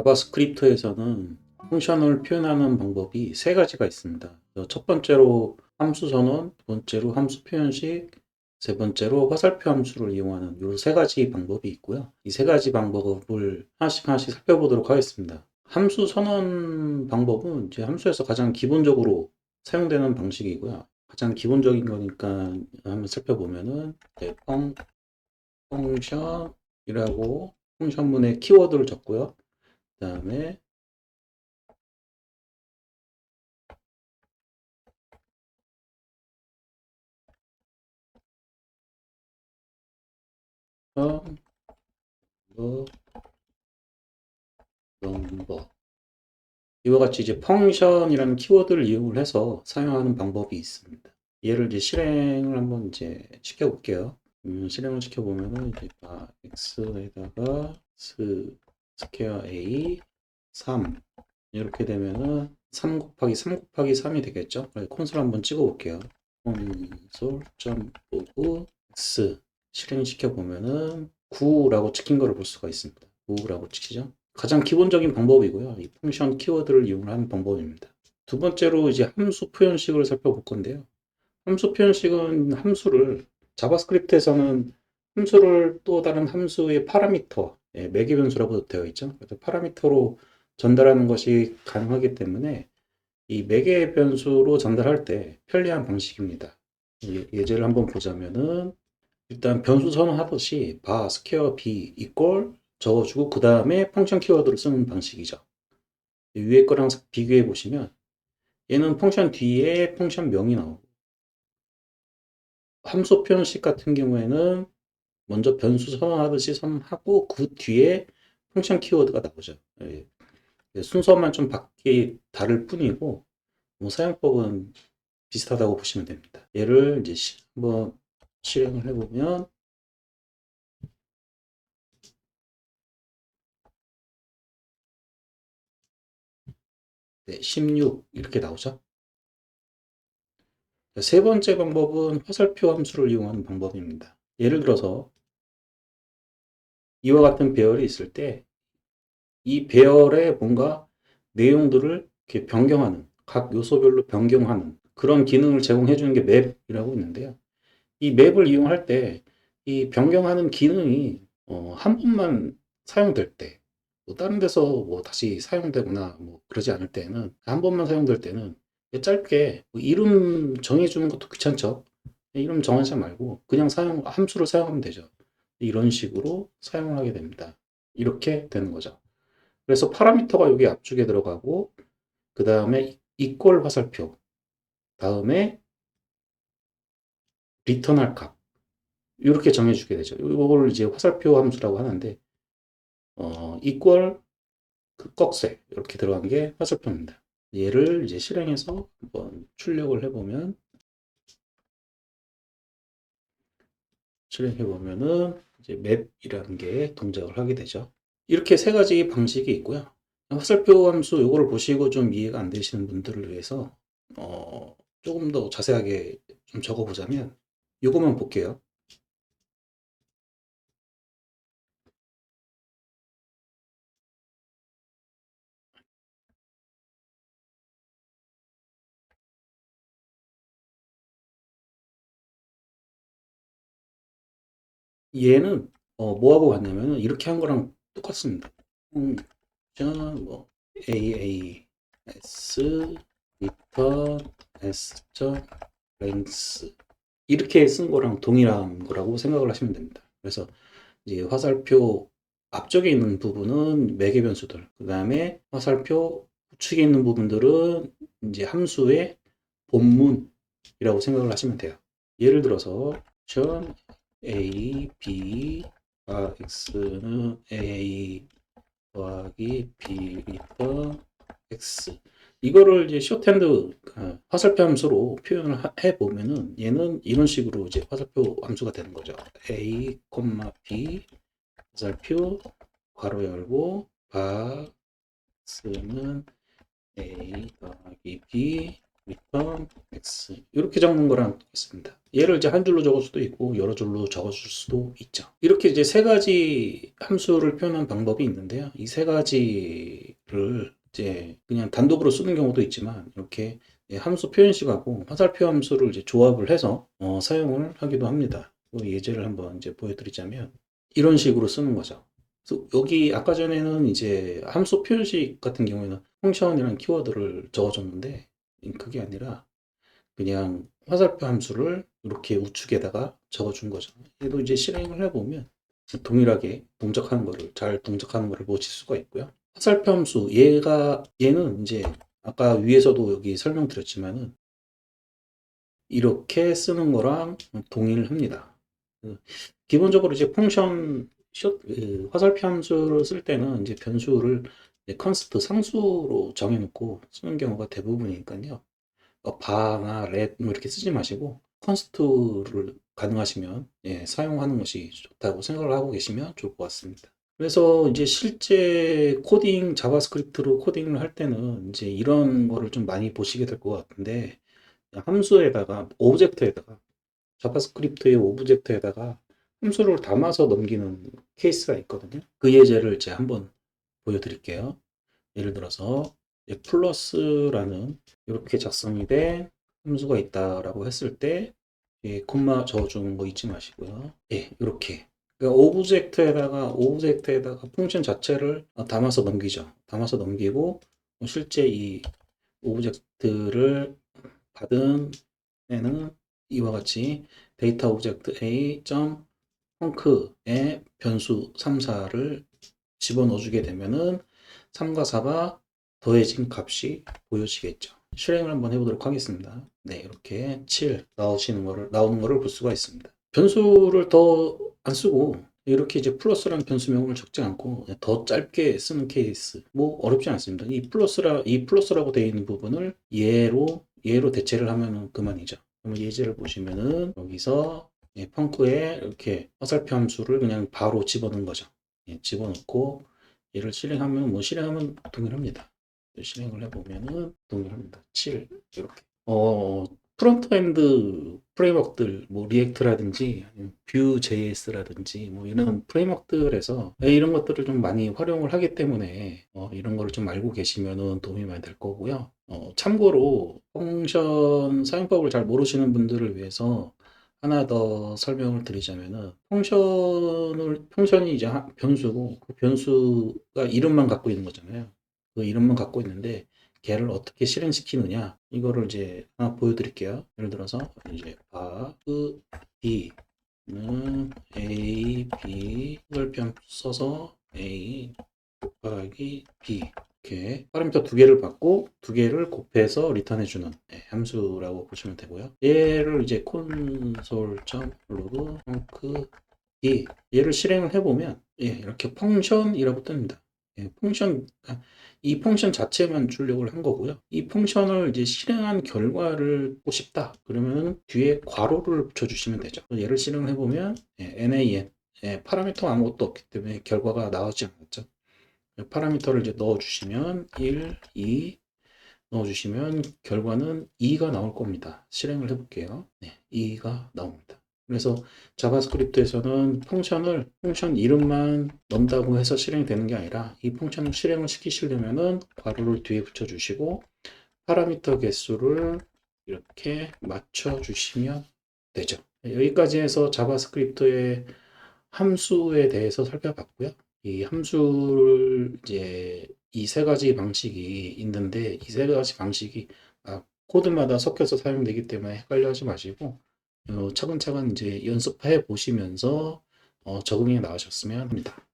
자바스크립트에서는 펑션을 표현하는 방법이 세 가지가 있습니다. 첫 번째로 함수 선언, 두 번째로 함수 표현식, 세 번째로 화살표 함수를 이용하는 이 세 가지 방법이 있고요. 이 세 가지 방법을 하나씩 살펴보도록 하겠습니다. 함수 선언 방법은 이제 함수에서 가장 기본적으로 사용되는 방식이고요. 가장 기본적인 거니까 한번 살펴보면은 펑션이라고 펑션문에 키워드를 적고요. 그 다음에 넘버 이와 같이 이제 펑션이라는 키워드를 이용을 해서 사용하는 방법이 있습니다. 얘를 이제 실행을 한번 이제 시켜볼게요. 실행을 시켜보면은 이제 x에다가 스퀘어 a 3 이렇게 되면은 3 곱하기 3 곱하기 3이 되겠죠. 콘솔 한번 찍어볼게요. 콘솔.log x 실행 시켜보면은 9라고 찍힌 거를 볼 수가 있습니다. 9라고 찍히죠. 가장 기본적인 방법이고요. 이 펑션 키워드를 이용하는 방법입니다. 두 번째로 이제 함수 표현식을 살펴볼 건데요. 함수 표현식은 함수를 자바스크립트에서는 함수를 또 다른 함수의 파라미터, 매개 변수라고 되어 있죠. 그래서 파라미터로 전달하는 것이 가능하기 때문에 이 매개 변수로 전달할 때 편리한 방식입니다. 예제를 한번 보자면은 일단 변수 선언하듯이 바 스퀘어 b 이퀄 적어주고 그 다음에 펑션 키워드를 쓰는 방식이죠. 위에 거랑 비교해 보시면 얘는 펑션 뒤에 펑션 명이 나오고 함수 표현식 같은 경우에는 먼저 변수 선언하듯이 선언하고 그 뒤에 펑션 키워드가 나오죠. 순서만 좀 바뀌 다를 뿐이고 뭐 사용법은 비슷하다고 보시면 됩니다. 얘를 이제 한번 실행을 해보면 네, 16 이렇게 나오죠. 세 번째 방법은 화살표 함수를 이용하는 방법입니다. 예를 들어서 이와 같은 배열이 있을 때 이 배열의 뭔가 내용들을 이렇게 변경하는 각 요소별로 변경하는 그런 기능을 제공해 주는 게 맵이라고 있는데요. 이 맵을 이용할 때 이 변경하는 기능이 한 번만 사용될 때, 뭐 다른 데서 뭐 다시 사용되거나 뭐 그러지 않을 때는 한 번만 사용될 때는 짧게 뭐 이름 정해주는 것도 귀찮죠. 이름 정하지 말고 그냥 함수를 사용하면 되죠. 이런 식으로 사용을 하게 됩니다. 이렇게 되는 거죠. 그래서 파라미터가 여기 압축에 들어가고 그 다음에 이퀄 화살표 다음에 리턴할 값 이렇게 정해주게 되죠. 이걸 이제 화살표 함수라고 하는데 이퀄 그 꺽쇠 이렇게 들어간 게 화살표입니다. 얘를 이제 실행해서 한번 출력을 해보면 이제 맵이라는 게 동작을 하게 되죠. 이렇게 세 가지 방식이 있고요. 화살표 함수 이거를 보시고 좀 이해가 안 되시는 분들을 위해서 조금 더 자세하게 좀 적어보자면 이거만 볼게요. 얘는 뭐하고 같냐면 이렇게 한 거랑 똑같습니다. 뭐 AAS return S length 이렇게 쓴 거랑 동일한 거라고 생각을 하시면 됩니다. 그래서 이제 화살표 앞쪽에 있는 부분은 매개 변수들, 그 다음에 화살표 우측에 있는 부분들은 이제 함수의 본문이라고 생각을 하시면 돼요. 예를 들어서 A, B, x는 A 더하기 B 리턴 X 이거를 이제 쇼트핸드 화살표 함수로 표현을 해보면은 얘는 이런 식으로 이제 화살표 함수가 되는 거죠. A, B 화살표 괄호 열고 x는 A 더하기 B return x 이렇게 적는 거랑 똑같습니다. 얘를 이제 한 줄로 적을 수도 있고 여러 줄로 적어줄 수도 있죠. 이렇게 이제 세 가지 함수를 표현한 방법이 있는데요. 이 세 가지를 이제 그냥 단독으로 쓰는 경우도 있지만 이렇게 함수 표현식하고 화살표 함수를 이제 조합을 해서 사용을 하기도 합니다. 예제를 한번 이제 보여드리자면 이런 식으로 쓰는 거죠. 그래서 여기 아까 전에는 이제 함수 표현식 같은 경우에는 펑션이라는 키워드를 적어줬는데 그게 아니라 그냥 화살표 함수를 이렇게 우측에다가 적어준 거죠. 얘도 이제 실행을 해보면 동일하게 잘 동작하는 거를 보실 수가 있고요. 화살표 함수 얘는 이제 아까 위에서도 여기 설명드렸지만은 이렇게 쓰는 거랑 동일합니다. 기본적으로 이제 화살표 함수를 쓸 때는 이제 변수를 컨스트 상수로 정해놓고 쓰는 경우가 대부분이니까요. 바나 렛 이렇게 쓰지 마시고 컨스트를 가능하시면 사용하는 것이 좋다고 생각을 하고 계시면 좋을 것 같습니다. 그래서 이제 실제 자바스크립트로 코딩을 할 때는 이제 이런 거를 좀 많이 보시게 될 것 같은데 오브젝트에다가 자바스크립트의 오브젝트에다가 함수를 담아서 넘기는 케이스가 있거든요. 그 예제를 이제 한번 보여드릴게요. 예를 들어서 플러스라는 이렇게 작성이 된 함수가 있다라고 했을 때 콤마 적어주는 거 잊지 마시고요. 이렇게 그러니까 오브젝트에다가 펑션 자체를 담아서 넘기죠. 담아서 넘기고 실제 이 오브젝트를 받은 애는 이와 같이 데이터 오브젝트 a 펑크에 변수 3, 4를 집어넣어주게 되면은 3과 4가 더해진 값이 보여지겠죠. 실행을 한번 해보도록 하겠습니다. 네, 이렇게 7 나오는 거를 볼 수가 있습니다. 변수를 더 안 쓰고 이렇게 이제 플러스라는 변수명을 적지 않고 더 짧게 쓰는 케이스 뭐 어렵지 않습니다. 이 플러스라고 되어 있는 부분을 얘로 대체를 하면 그만이죠. 그럼 예제를 보시면은 여기서 펑크에 이렇게 화살표 함수를 그냥 바로 집어넣은 거죠. 집어넣고 얘를 실행하면 동일합니다. 실행을 해보면은 동일합니다. 7 이렇게 프론트엔드 프레임워크들 뭐 리액트라든지 뷰.js라든지 뭐 이런 프레임워크들에서 이런 것들을 좀 많이 활용을 하기 때문에 이런 거를 좀 알고 계시면은 도움이 많이 될 거고요. 참고로 펑션 사용법을 잘 모르시는 분들을 위해서 하나 더 설명을 드리자면은 펑션이 이제 변수고 그 변수가 이름만 갖고 있는 거잖아요. 그 이름만 갖고 있는데 걔를 어떻게 실행시키느냐 이거를 이제 하나 보여드릴게요. 예를 들어서 이제 D는 A, B 이걸 써서 A 곱하기 B 이렇게 파라미터 두 개를 받고 두 개를 곱해서 리턴해주는 함수라고 보시면 되고요. 얘를 이제 console.log 펑크 D 얘를 실행을 해보면 이렇게 펑션이라고 뜹니다. 이 펑션 자체만 출력을 한 거고요. 이 펑션을 이제 실행한 결과를 보고 싶다. 그러면 뒤에 괄호를 붙여주시면 되죠. 얘를 실행을 해보면 NAN 파라미터 아무것도 없기 때문에 결과가 나오지 않았죠. 파라미터를 이제 넣어주시면 1, 2 넣어주시면 결과는 2가 나올 겁니다. 실행을 해볼게요. 2가 나옵니다. 그래서 자바스크립트에서는 펑션 이름만 넣는다고 해서 실행이 되는 게 아니라 이 펑션을 실행을 시키시려면은 괄호를 뒤에 붙여주시고 파라미터 개수를 이렇게 맞춰주시면 되죠. 여기까지 해서 자바스크립트의 함수에 대해서 살펴봤고요. 이 함수를 이제 이 세 가지 방식이 있는데 이 세 가지 방식이 코드마다 섞여서 사용되기 때문에 헷갈려 하지 마시고 차근차근 이제 연습해 보시면서 적응해 나가셨으면 합니다.